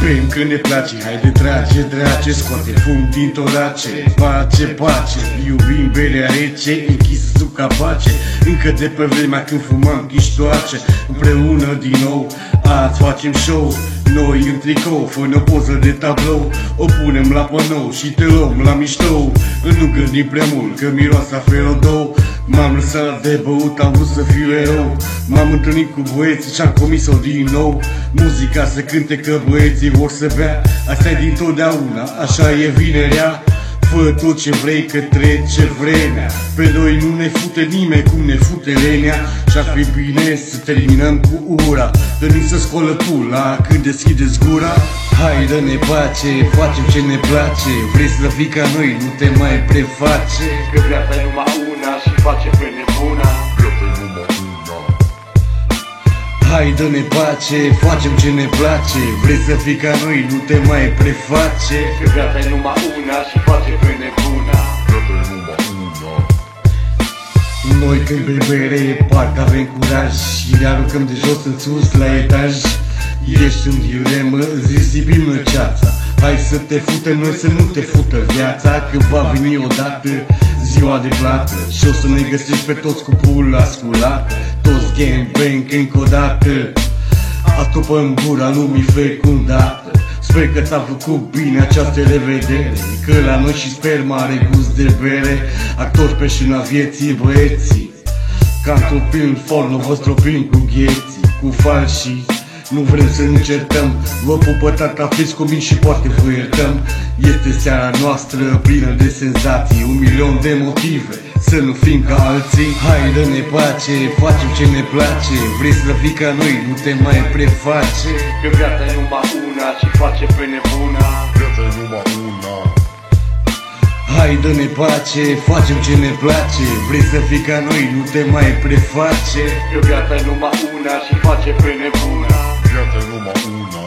Bem când ne place, haide trage, drage, scoate fum din torace. Pace, pace, iubim berea rece, închisă sub capace. Încă de pe vremea când fumam ghiștoace. Împreună din nou, azi facem show. Noi în tricou, fără o poză de tablou. O punem la panou și te luăm la miștou. Nu gândim prea mult că miroasa ferodou. M-am lăsat de băut, am vrut să fiu erou. M-am întâlnit cu băieții și-am comis-o din nou. Muzica se cânte că băieții vor să bea. Asta-i dintotdeauna, așa e vinerea. Fă tot ce vrei că trece vremea. Pe noi nu ne fute nimeni cum ne fute lenea. Și-ar fi bine să terminăm cu ura. Dă-ni să scolă pula când deschideți gura. Hai dă-ne pace, facem ce ne place. Vrei să fii ca noi, nu te mai preface. Că viața e numai una și face pe nebuna. Hai dă-ne pace, facem ce ne place. Vrei să fii ca noi, nu te mai preface. Că viața e numai una și face pe nebuna. Noi când bem bere, parcă avem curaj și ne aruncăm de jos în sus la etaj. Ești în dilemă, risipim ceața. Hai să te fută noi, să nu te fută viața. Că va veni odată ziua de plată și o să ne găsești pe toți cu pula sculată. Toți gangbang încă o dată. Astupăm gura lumii fecundată. Sper că ți-a făcut bine această revedere. Că la noi și sperma are gust de bere. Actori pe șina vieții, băieții. Ca într-un film porno vă stropim cu gheții, cu falșii. Nu vrem să ne certăm. Vă pupă tata, fiți cu mine și poate vă iertăm. Este seara noastră plină de senzații, 1.000.000 de motive să nu fim ca alții. Hai dă-ne pace, facem ce ne place. Vrei să fii ca noi, nu te mai preface. Că viața e numai una și face pe nebuna. Viața e numai una. Hai dă-ne pace, facem ce ne place. Vrei să fii ca noi, nu te mai preface. Că viața e numai una și face pe nebuna. Viața e numai una.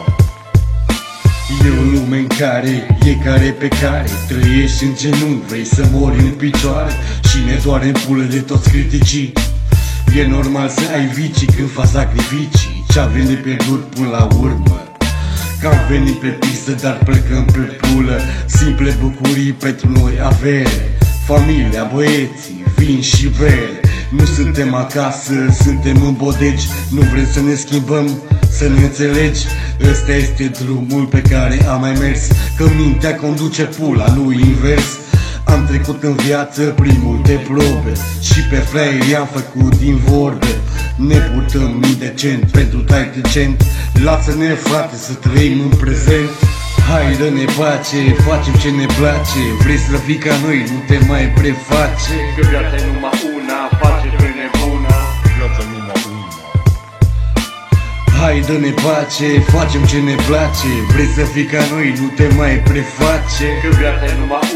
E o lume în care e care pe care trăiești în genunchi, vrei să mori în picioare. Și ne doare în pulă de toți criticii. E normal să ai vicii când faci sacrificii. Ce-a venit pierdut până la urmă. Că am venit pe pistă, dar plecăm pe pulă. Simple bucurii pentru noi avere. Familia, băieții, vin și bere. Nu suntem acasă, suntem în bodegi. Nu vrem să ne schimbăm, să ne înțelegi. Ăsta este drumul pe care am mai mers. Că mintea conduce pula, nu invers. Am trecut în viață prin multe probe și pe fraieri i-am făcut din vorbe. Ne purtăm indecent pentru trai decent. Lasă-ne, frate, să trăim în prezent. Hai dă-ne pace, facem ce ne place. Vrei să fii ca noi, nu te mai preface. Că viața e numai una, face pe nebuna. Viața e numai una. Hai dă-ne pace, facem ce ne place. Vrei să fii ca noi, nu te mai preface. Că viața e numai